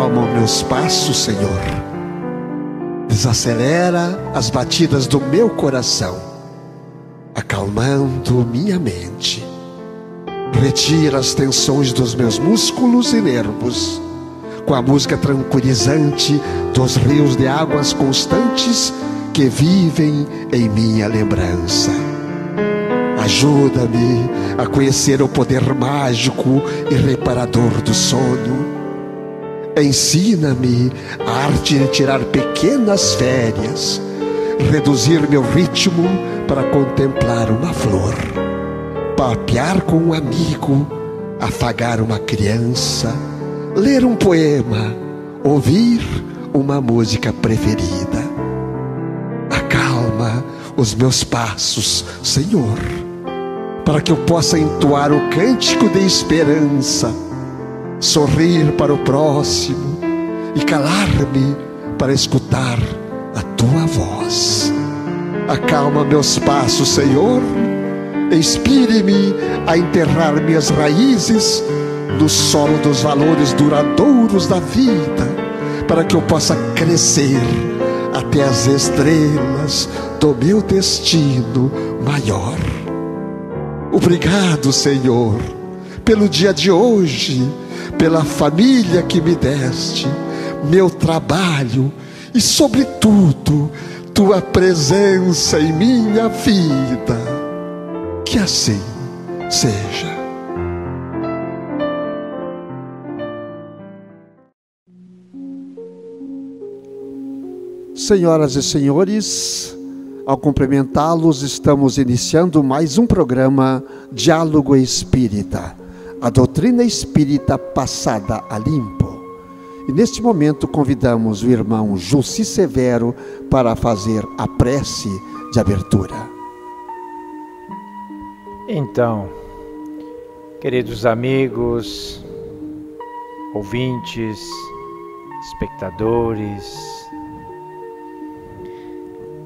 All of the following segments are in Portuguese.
Acalma os meus passos, Senhor. Desacelera as batidas do meu coração, acalmando minha mente. Retira as tensões dos meus músculos e nervos, com a música tranquilizante dos rios de águas constantes que vivem em minha lembrança. Ajuda-me a conhecer o poder mágico e reparador do sono. Ensina-me a arte de tirar pequenas férias, reduzir meu ritmo para contemplar uma flor, papear com um amigo, afagar uma criança, ler um poema, ouvir uma música preferida. Acalma os meus passos, Senhor, para que eu possa entoar o cântico de esperança, sorrir para o próximo e calar-me para escutar a tua voz. Acalma meus passos, Senhor. Inspire-me a enterrar minhas raízes no solo dos valores duradouros da vida, para que eu possa crescer até as estrelas do meu destino maior. Obrigado, Senhor, pelo dia de hoje, pela família que me deste, meu trabalho e, sobretudo, tua presença em minha vida. Que assim seja. Senhoras e senhores, ao cumprimentá-los, estamos iniciando mais um programa Diálogo Espírita, a doutrina espírita passada a limpo. E neste momento convidamos o irmão Jussi Severo para fazer a prece de abertura. Então, queridos amigos, ouvintes, espectadores,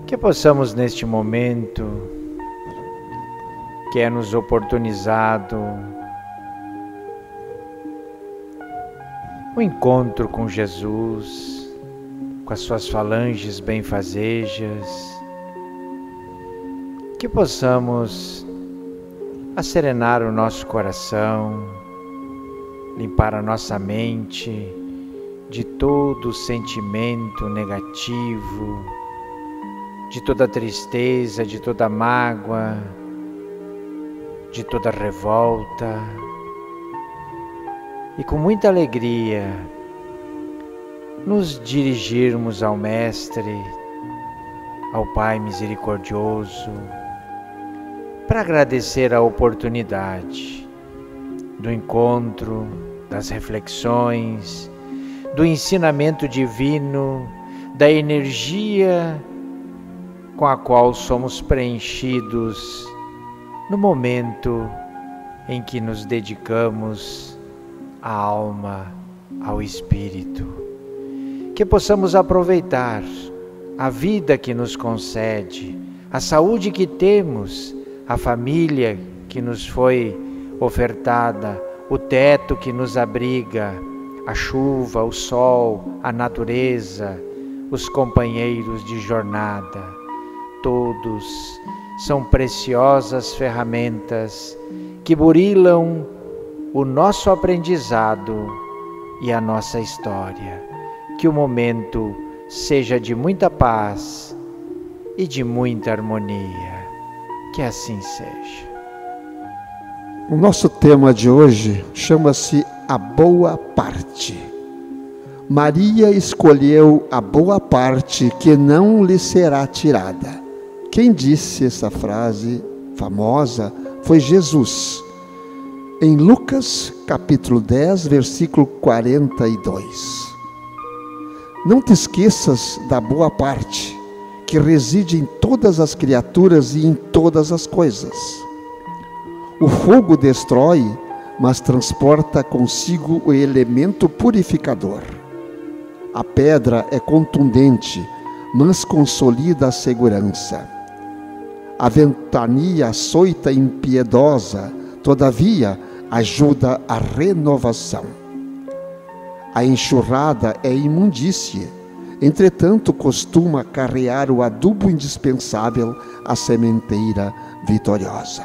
que possamos neste momento que é nos oportunizado o encontro com Jesus, com as suas falanges benfazejas, que possamos acerenar o nosso coração, limpar a nossa mente de todo sentimento negativo, de toda tristeza, de toda mágoa, de toda revolta, e com muita alegria nos dirigirmos ao Mestre, ao Pai misericordioso, para agradecer a oportunidade do encontro, das reflexões, do ensinamento divino, da energia com a qual somos preenchidos no momento em que nos dedicamos à alma, ao espírito. Que possamos aproveitar a vida que nos concede, a saúde que temos, a família que nos foi ofertada, o teto que nos abriga, a chuva, o sol, a natureza, os companheiros de jornada. Todos são preciosas ferramentas que burilam o nosso aprendizado e a nossa história. Que o momento seja de muita paz e de muita harmonia. Que assim seja. O nosso tema de hoje chama-se A Boa Parte. Maria escolheu a boa parte que não lhe será tirada. Quem disse essa frase famosa foi Jesus, em Lucas capítulo 10, versículo 42. Não te esqueças da boa parte que reside em todas as criaturas e em todas as coisas. O fogo destrói, mas transporta consigo o elemento purificador. A pedra é contundente, mas consolida a segurança. A ventania açoita e impiedosa, todavia, ajuda a renovação. A enxurrada é imundície, entretanto costuma carrear o adubo indispensável à sementeira vitoriosa.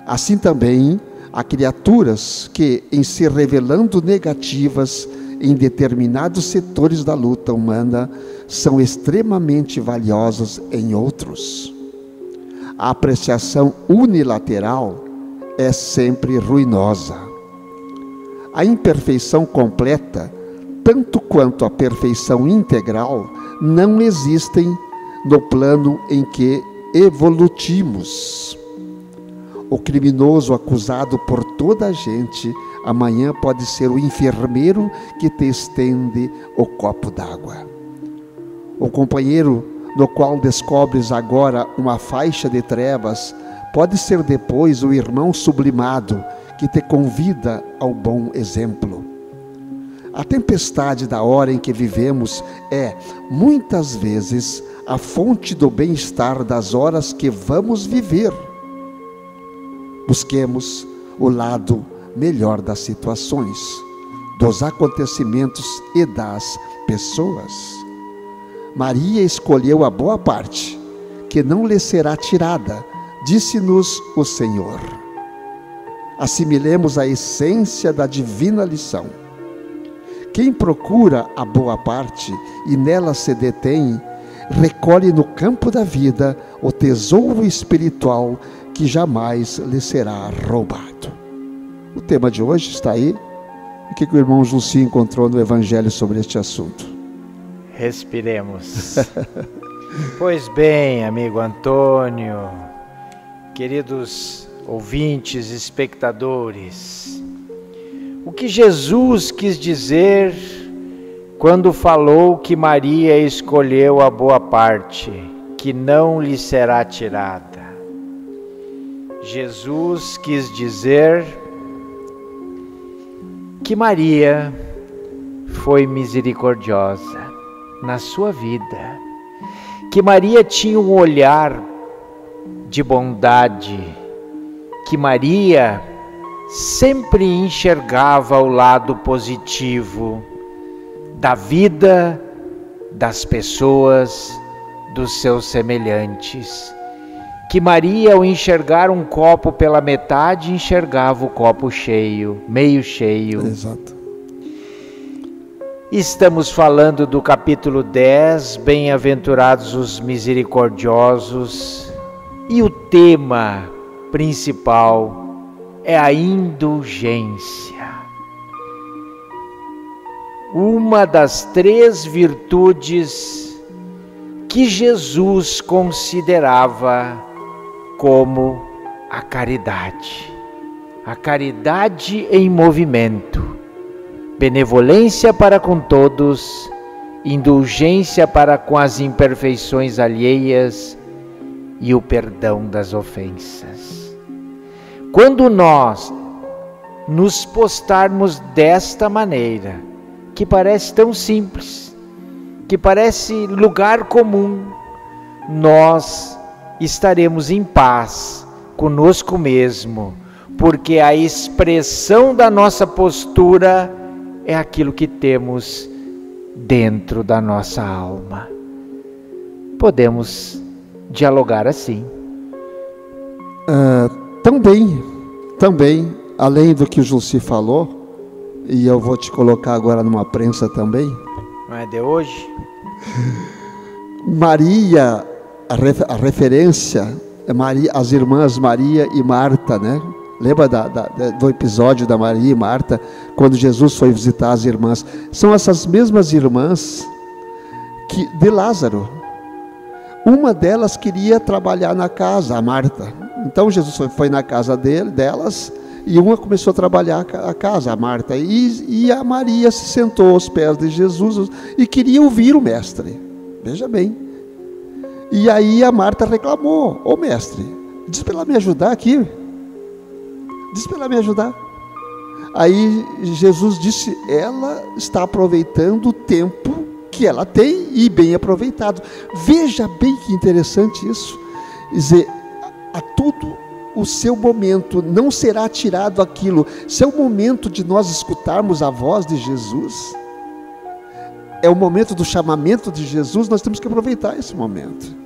Assim também há criaturas que, em se revelando negativas em determinados setores da luta humana, são extremamente valiosas em outros. A apreciação unilateral é sempre ruinosa. A imperfeição completa, tanto quanto a perfeição integral, não existem no plano em que evolutimos. O criminoso acusado por toda a gente, amanhã pode ser o enfermeiro que te estende o copo d'água. O companheiro no qual descobres agora uma faixa de trevas, pode ser depois o irmão sublimado que te convida ao bom exemplo. A tempestade da hora em que vivemos é, muitas vezes, a fonte do bem-estar das horas que vamos viver. Busquemos o lado melhor das situações, dos acontecimentos e das pessoas. Maria escolheu a boa parte, que não lhe será tirada, disse-nos o Senhor. Assimilemos a essência da divina lição. Quem procura a boa parte e nela se detém, recolhe no campo da vida o tesouro espiritual que jamais lhe será roubado. O tema de hoje está aí. O que o irmão Jussi encontrou no Evangelho sobre este assunto? Respiremos. Pois bem, amigo Antônio, queridos ouvintes, espectadores, o que Jesus quis dizer quando falou que Maria escolheu a boa parte, que não lhe será tirada? Jesus quis dizer que Maria foi misericordiosa na sua vida, que Maria tinha um olhar de bondade, que Maria sempre enxergava o lado positivo da vida, das pessoas, dos seus semelhantes. Que Maria, ao enxergar um copo pela metade, enxergava o copo cheio, meio cheio. Exato. Estamos falando do capítulo 10, Bem-aventurados os misericordiosos, e o tema principal é a indulgência. Uma das 3 virtudes que Jesus considerava como a caridade em movimento, benevolência para com todos, indulgência para com as imperfeições alheias e o perdão das ofensas. Quando nós nos postarmos desta maneira, que parece tão simples, que parece lugar comum, nós estaremos em paz conosco mesmo, porque a expressão da nossa postura é aquilo que temos dentro da nossa alma. Podemos dialogar assim. Também, além do que o Jussi falou, e eu vou te colocar agora numa prensa também. Não é de hoje? Maria, a referência é Maria, as irmãs Maria e Marta, né? Lembra do episódio da Maria e Marta, quando Jesus foi visitar as irmãs? São essas mesmas irmãs de Lázaro. Uma delas queria trabalhar na casa, a Marta. Então Jesus foi na casa delas, e uma começou a trabalhar a casa, a Marta. E a Maria se sentou aos pés de Jesus e queria ouvir o mestre. Veja bem. E aí a Marta reclamou: ô mestre, diz para ela me ajudar aqui. Diz para ela me ajudar. Aí Jesus disse: ela está aproveitando o tempo que ela tem, e bem aproveitado. Veja bem que interessante isso. Quer dizer, a tudo o seu momento, não será tirado aquilo. Se é o momento de nós escutarmos a voz de Jesus, é o momento do chamamento de Jesus, nós temos que aproveitar esse momento.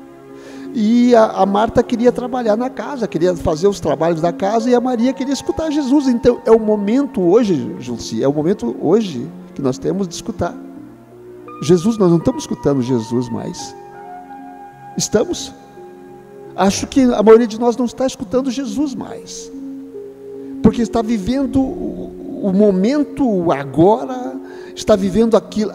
E a Marta queria trabalhar na casa, queria fazer os trabalhos da casa, e a Maria queria escutar Jesus. Então é o momento hoje, Julci, é o momento hoje que nós temos de escutar Jesus. Nós não estamos escutando Jesus mais. Estamos? Acho que a maioria de nós não está escutando Jesus mais, porque está vivendo o momento agora, está vivendo aquilo,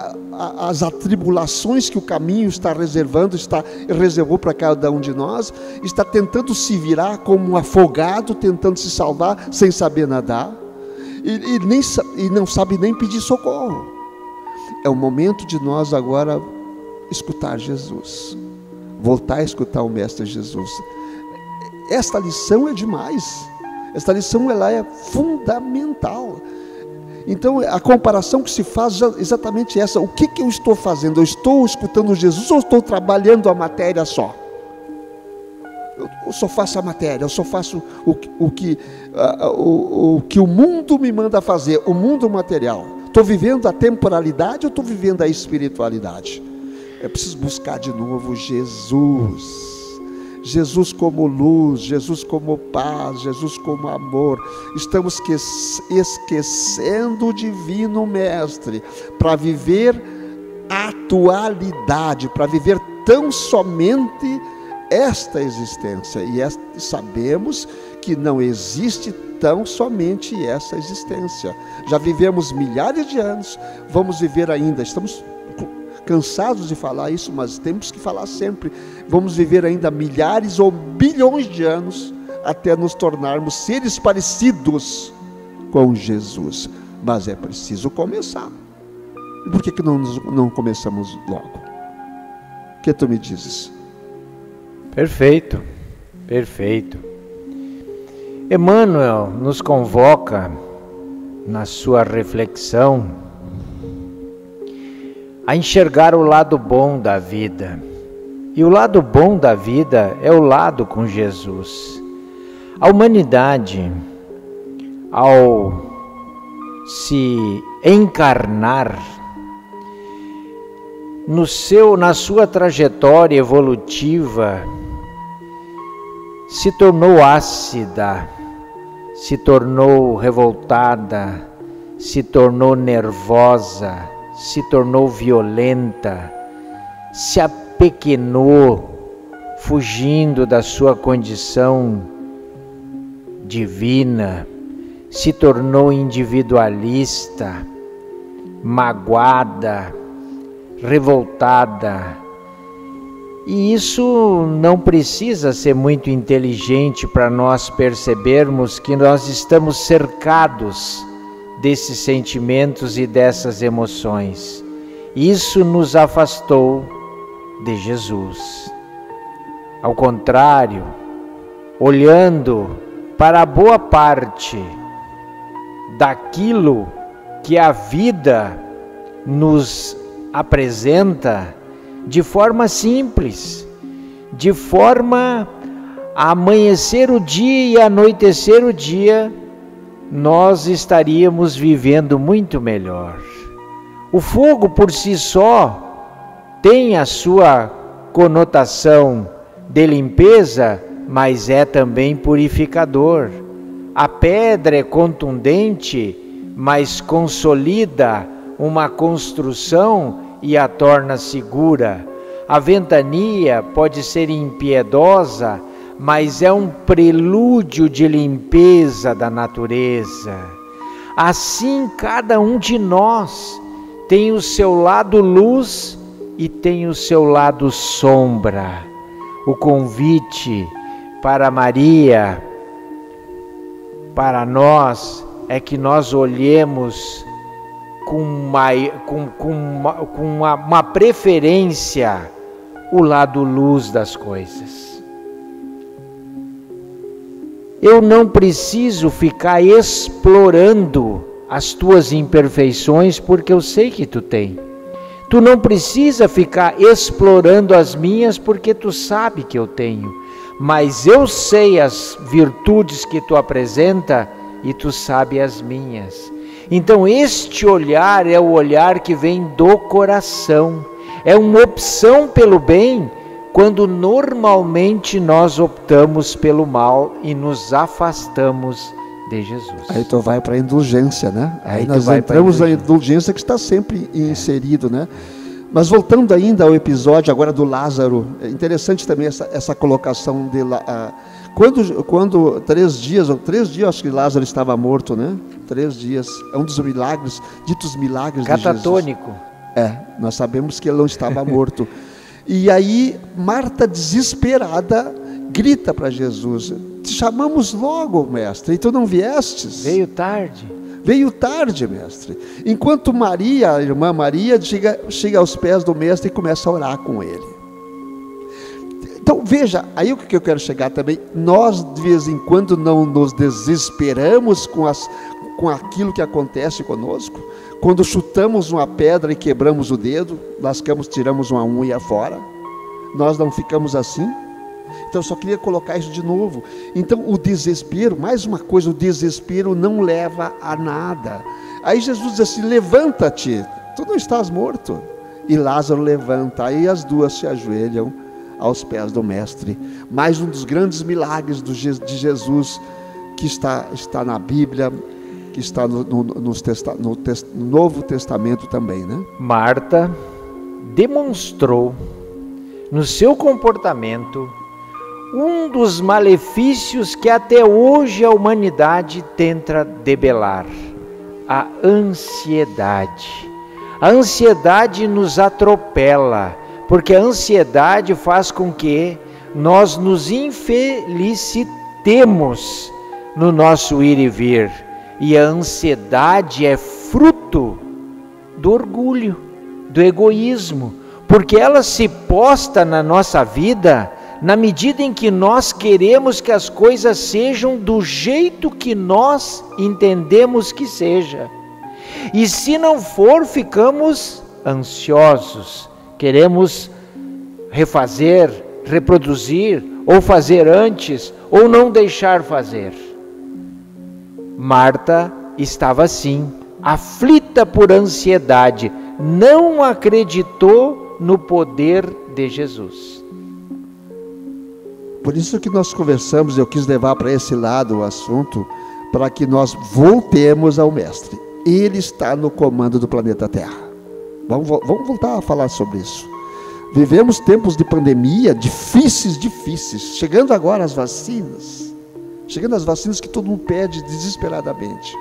as atribulações que o caminho está reservou para cada um de nós, está tentando se virar como um afogado, tentando se salvar sem saber nadar, e não sabe nem pedir socorro. É o momento de nós agora escutar Jesus, voltar a escutar o Mestre Jesus. Esta lição é demais, esta lição ela é fundamental. Então a comparação que se faz é exatamente essa: o que eu estou fazendo? Eu estou escutando Jesus ou estou trabalhando a matéria só? Eu só faço a matéria, eu só faço o que o mundo me manda fazer, o mundo material. Estou vivendo a temporalidade ou estou vivendo a espiritualidade? É preciso buscar de novo Jesus. Jesus como luz, Jesus como paz, Jesus como amor. Estamos esquecendo o Divino Mestre para viver a atualidade, para viver tão somente esta existência. E sabemos que não existe tão somente essa existência. Já vivemos milhares de anos, vamos viver ainda, estamos cansados de falar isso, mas temos que falar sempre. Vamos viver ainda milhares ou bilhões de anos até nos tornarmos seres parecidos com Jesus. Mas é preciso começar. E por que não começamos logo? O que tu me dizes? Perfeito, perfeito. Emmanuel nos convoca na sua reflexão a enxergar o lado bom da vida. E o lado bom da vida é o lado com Jesus. A humanidade, ao se encarnar na sua trajetória evolutiva, se tornou ácida, se tornou revoltada, se tornou nervosa, se tornou violenta, se apequenou, fugindo da sua condição divina, se tornou individualista, magoada, revoltada. E isso não precisa ser muito inteligente para nós percebermos que nós estamos cercados desses sentimentos e dessas emoções. Isso nos afastou de Jesus. Ao contrário, olhando para a boa parte daquilo que a vida nos apresenta de forma simples, de forma a amanhecer o dia e anoitecer o dia, nós estaríamos vivendo muito melhor. O fogo por si só tem a sua conotação de limpeza, mas é também purificador. A pedra é contundente, mas consolida uma construção e a torna segura. A ventania pode ser impiedosa, mas é um prelúdio de limpeza da natureza. Assim, cada um de nós tem o seu lado luz e tem o seu lado sombra. O convite para Maria, para nós, é que nós olhemos com uma preferência o lado luz das coisas. Eu não preciso ficar explorando as tuas imperfeições, porque eu sei que tu tem. Tu não precisa ficar explorando as minhas, porque tu sabe que eu tenho. mas eu sei as virtudes que tu apresenta e tu sabe as minhas. Então este olhar é o olhar que vem do coração, é uma opção pelo bem, quando normalmente nós optamos pelo mal e nos afastamos de Jesus. Aí tu vai para a indulgência, né? Aí nós entramos na indulgência que está sempre inserido, né? Mas voltando ainda ao episódio agora do Lázaro, é interessante também essa colocação de quando 3 dias acho que Lázaro estava morto, né? 3 dias, é um dos milagres, ditos milagres de Jesus. Catatônico. Nós sabemos que ele não estava morto. E aí Marta, desesperada, grita para Jesus: te chamamos logo, mestre, e tu não viestes? Veio tarde, mestre. Enquanto Maria, a irmã Maria, chega aos pés do mestre e começa a orar com ele. Então veja, aí o que eu quero chegar também, nós de vez em quando não nos desesperamos com aquilo que acontece conosco. Quando chutamos uma pedra e quebramos o dedo, lascamos, tiramos uma unha fora, nós não ficamos assim? Então eu só queria colocar isso de novo. Então o desespero, mais uma coisa, o desespero não leva a nada. Aí Jesus diz assim: levanta-te, tu não estás morto. E Lázaro levanta, aí as duas se ajoelham aos pés do mestre. Mais um dos grandes milagres de Jesus que está na Bíblia, que está no Novo Testamento também, né? Marta demonstrou no seu comportamento um dos malefícios que até hoje a humanidade tenta debelar: a ansiedade. A ansiedade nos atropela, porque a ansiedade faz com que nós nos infelicitemos no nosso ir e vir. E a ansiedade é fruto do orgulho, do egoísmo, porque ela se posta na nossa vida na medida em que nós queremos que as coisas sejam do jeito que nós entendemos que seja. E se não for, ficamos ansiosos, queremos refazer, reproduzir, ou fazer antes, ou não deixar fazer. Marta estava assim, aflita por ansiedade, não acreditou no poder de Jesus. Por isso que nós conversamos, eu quis levar para esse lado o assunto, para que nós voltemos ao Mestre. Ele está no comando do planeta Terra. Vamos voltar a falar sobre isso. Vivemos tempos de pandemia difíceis, chegando agora as vacinas, que todo mundo pede desesperadamente.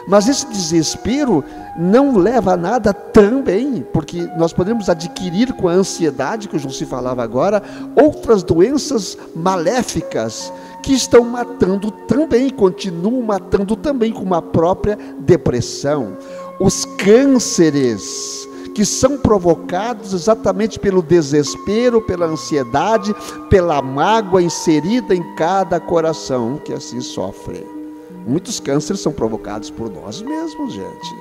Mas esse desespero não leva a nada também, porque nós podemos adquirir com a ansiedade, que o José falava agora, outras doenças maléficas que estão matando também, continuam matando também, como a própria depressão. Os cânceres que são provocados exatamente pelo desespero, pela ansiedade, pela mágoa inserida em cada coração que assim sofre. Muitos cânceres são provocados por nós mesmos, gente.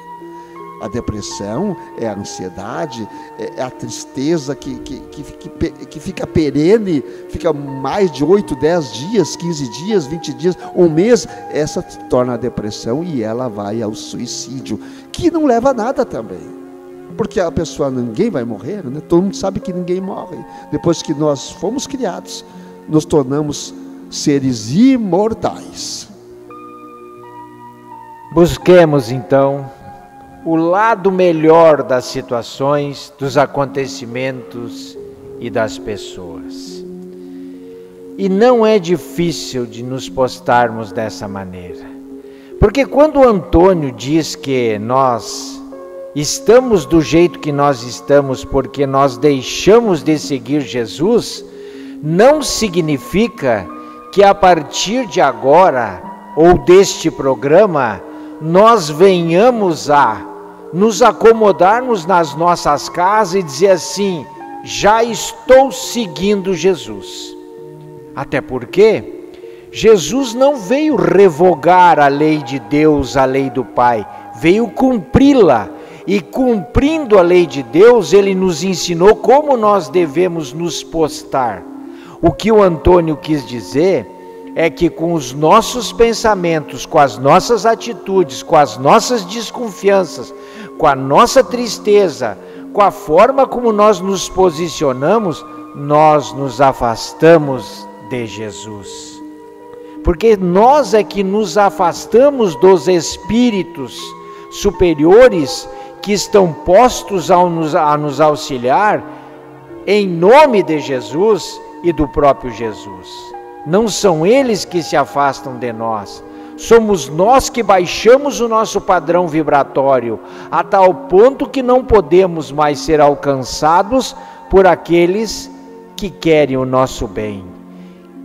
A depressão é a ansiedade, é a tristeza que fica perene, fica mais de 8, 10 dias, 15 dias, 20 dias, um mês. Essa se torna a depressão e ela vai ao suicídio, que não leva a nada também. Porque a pessoa, ninguém vai morrer, né? Todo mundo sabe que ninguém morre. Depois que nós fomos criados, nos tornamos seres imortais. Busquemos então o lado melhor das situações, dos acontecimentos e das pessoas. E não é difícil de nos postarmos dessa maneira. Porque quando o Antônio diz que nós estamos do jeito que nós estamos porque nós deixamos de seguir Jesus, não significa que a partir de agora ou deste programa nós venhamos a nos acomodarmos nas nossas casas e dizer assim: já estou seguindo Jesus. Até porque Jesus não veio revogar a lei de Deus, a lei do Pai, veio cumpri-la. E cumprindo a lei de Deus, Ele nos ensinou como nós devemos nos postar. O que o Antônio quis dizer é que com os nossos pensamentos, com as nossas atitudes, com as nossas desconfianças, com a nossa tristeza, com a forma como nós nos posicionamos, nós nos afastamos de Jesus. Porque nós é que nos afastamos dos espíritos superiores que estão postos a nos auxiliar em nome de Jesus e do próprio Jesus. Não são eles que se afastam de nós, somos nós que baixamos o nosso padrão vibratório a tal ponto que não podemos mais ser alcançados por aqueles que querem o nosso bem.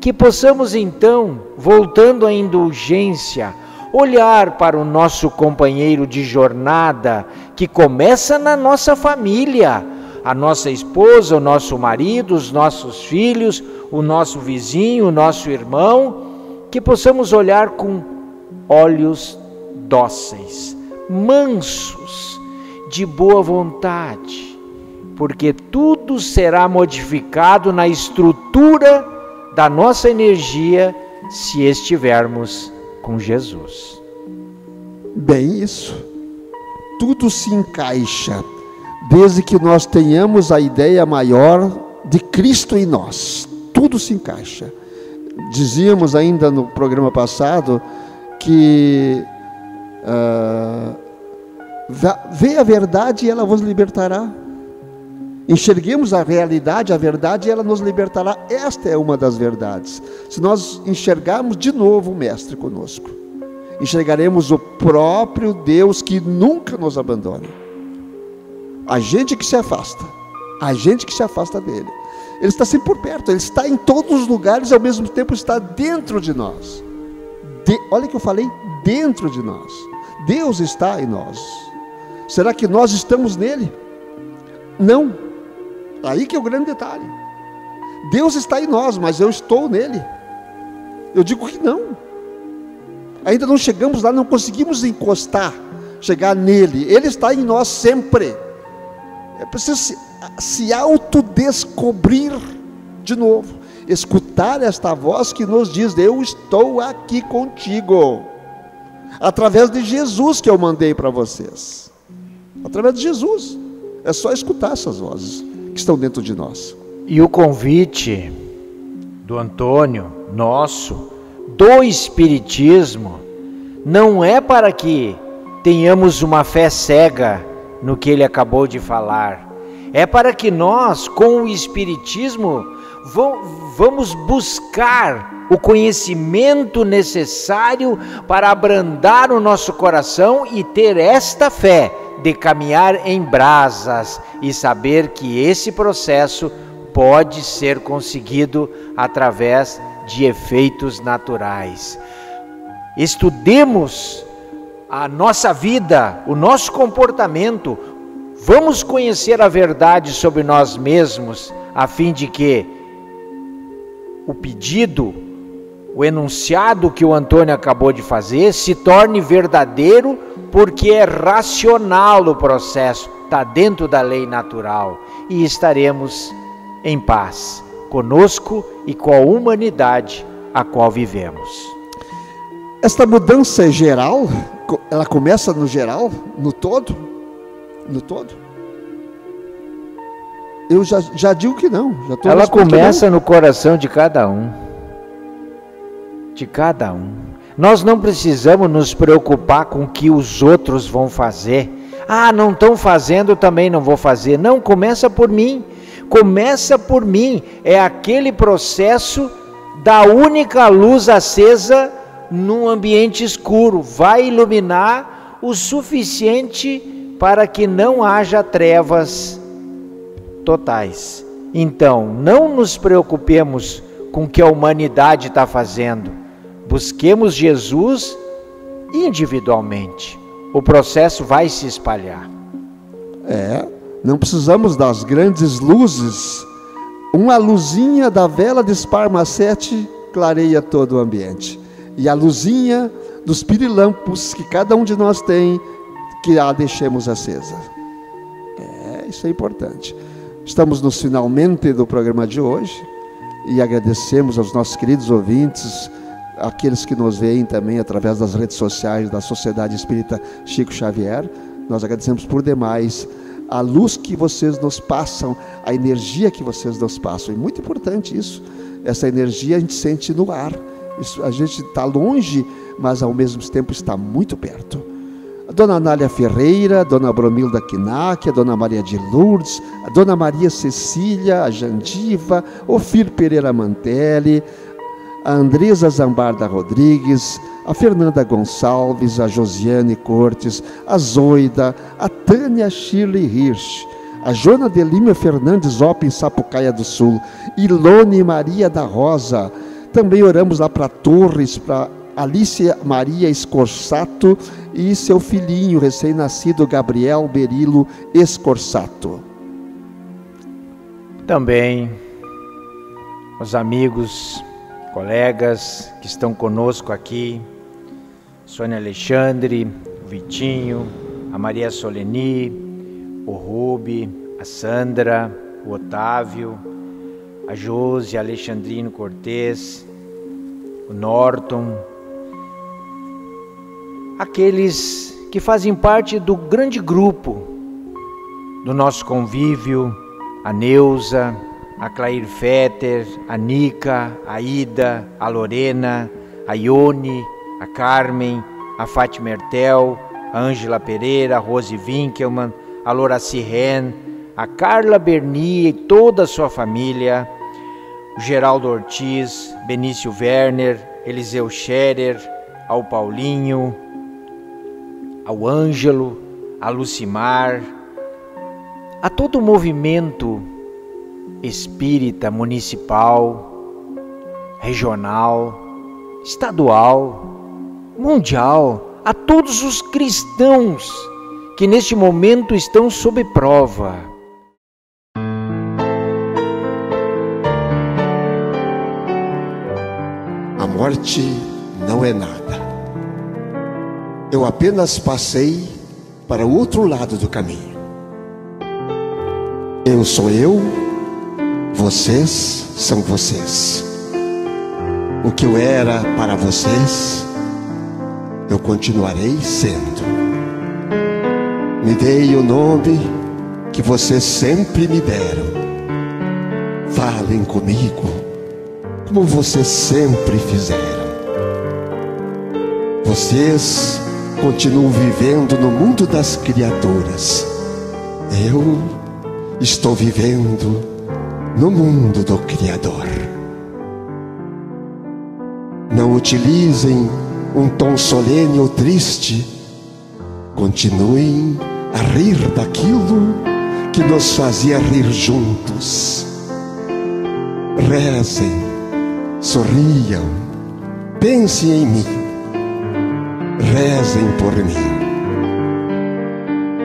Que possamos então, voltando à indulgência, olhar para o nosso companheiro de jornada, que começa na nossa família, a nossa esposa, o nosso marido, os nossos filhos, o nosso vizinho, o nosso irmão, que possamos olhar com olhos dóceis, mansos, de boa vontade, porque tudo será modificado na estrutura da nossa energia se estivermos com Jesus. Bem, isso. Tudo se encaixa, desde que nós tenhamos a ideia maior de Cristo em nós. Tudo se encaixa. Dizíamos ainda no programa passado que vê a verdade e ela vos libertará. Enxerguemos a realidade, a verdade, e ela nos libertará. Esta é uma das verdades. Se nós enxergarmos de novo o Mestre conosco, enxergaremos o próprio Deus que nunca nos abandona. A gente que se afasta dele. Ele está sempre por perto, ele está em todos os lugares e ao mesmo tempo está dentro de nós. Olha que eu falei, dentro de nós. Deus está em nós. Será que nós estamos nele? Não. Aí que é o grande detalhe. Deus está em nós, mas eu estou nele? Eu digo que não. Ainda não chegamos lá, não conseguimos encostar, chegar nele. Ele está em nós sempre. É preciso se autodescobrir de novo, escutar esta voz que nos diz: eu estou aqui contigo, através de Jesus que eu mandei para vocês, através de Jesus. É só escutar essas vozes que estão dentro de nós. E o convite do Antônio, nosso, do Espiritismo, não é para que tenhamos uma fé cega no que ele acabou de falar. É para que nós, com o Espiritismo, vamos buscar o conhecimento necessário para abrandar o nosso coração e ter esta fé de caminhar em brasas e saber que esse processo pode ser conseguido através de efeitos naturais. Estudemos a nossa vida, o nosso comportamento, vamos conhecer a verdade sobre nós mesmos, a fim de que o pedido, o enunciado que o Antônio acabou de fazer, se torne verdadeiro, porque é racional o processo, está dentro da lei natural, e estaremos em paz conosco e com a humanidade a qual vivemos. Esta mudança é geral? Ela começa no geral, no todo? No todo? Eu já digo que não. Ela começa no coração de cada um. De cada um. Nós não precisamos nos preocupar com o que os outros vão fazer. Ah, não estão fazendo, eu também não vou fazer. Não, começa por mim. Começa por mim. É aquele processo da única luz acesa num ambiente escuro. Vai iluminar o suficiente para que não haja trevas totais. Então, não nos preocupemos com o que a humanidade está fazendo. Busquemos Jesus individualmente. O processo vai se espalhar. Não precisamos das grandes luzes. Uma luzinha da vela de Sparmacete clareia todo o ambiente. E a luzinha dos pirilampos que cada um de nós tem, que a deixemos acesa. Isso é importante. Estamos nos finalmente do programa de hoje. e agradecemos aos nossos queridos ouvintes, aqueles que nos veem também através das redes sociais da Sociedade Espírita Chico Xavier. Nós agradecemos por demais a luz que vocês nos passam, a energia que vocês nos passam. É muito importante isso. Essa energia a gente sente no ar. Isso, a gente está longe, mas ao mesmo tempo está muito perto. A Dona Anália Ferreira, a Dona Bromilda Quinac, a Dona Maria de Lourdes, a Dona Maria Cecília, a Jandiva, Ofir Pereira Mantelli, a Andresa Zambarda Rodrigues, a Fernanda Gonçalves, a Josiane Cortes, a Zoida, a Tânia Shirley Hirsch, a Joana de Lima Fernandes Oppen, Sapucaia do Sul, Ilone Maria da Rosa. Também oramos lá para Torres, para Alicia Maria Escorsato e seu filhinho recém-nascido Gabriel Berilo Escorsato. Também os amigos, colegas que estão conosco aqui, Sônia Alexandre, o Vitinho, a Maria Soleni, o Rubi, a Sandra, o Otávio, a Josi, a Alexandrino Cortez, o Norton, aqueles que fazem parte do grande grupo do nosso convívio, a Neuza, a Clair Fetter, a Nica, a Ida, a Lorena, a Ione, a Carmen, a Fátima Ertel, a Ângela Pereira, a Rose Winkelmann, a Loraci Ren, a Carla Berni e toda a sua família, o Geraldo Ortiz, Benício Werner, Eliseu Scherer, ao Paulinho, ao Ângelo, a Lucimar, a todo o movimento espírita municipal, regional, estadual, mundial, a todos os cristãos que neste momento estão sob prova. A morte não é nada. Eu apenas passei para o outro lado do caminho. Eu sou eu, vocês são vocês. O que eu era para vocês, eu continuarei sendo. Me dei o nome que vocês sempre me deram. Falem comigo como vocês sempre fizeram. Vocês continuam vivendo no mundo das criaturas. Eu estou vivendo no mundo do Criador. Não utilizem um tom solene ou triste. Continuem a rir daquilo que nos fazia rir juntos. Rezem, sorriam, pensem em mim. Rezem por mim.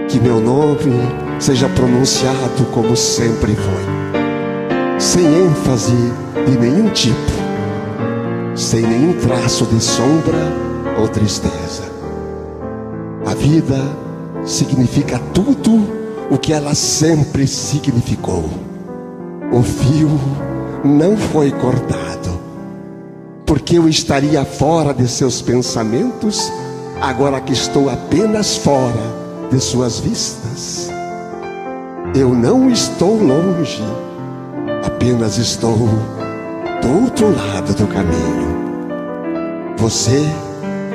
Que meu nome seja pronunciado como sempre foi, sem ênfase de nenhum tipo, sem nenhum traço de sombra ou tristeza. A vida significa tudo o que ela sempre significou. O fio não foi cortado, porque eu estaria fora de seus pensamentos, agora que estou apenas fora de suas vistas. Eu não estou longe, apenas estou do outro lado do caminho. Você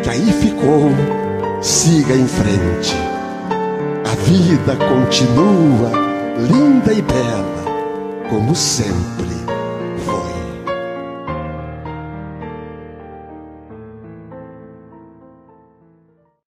que aí ficou, siga em frente. A vida continua linda e bela, como sempre.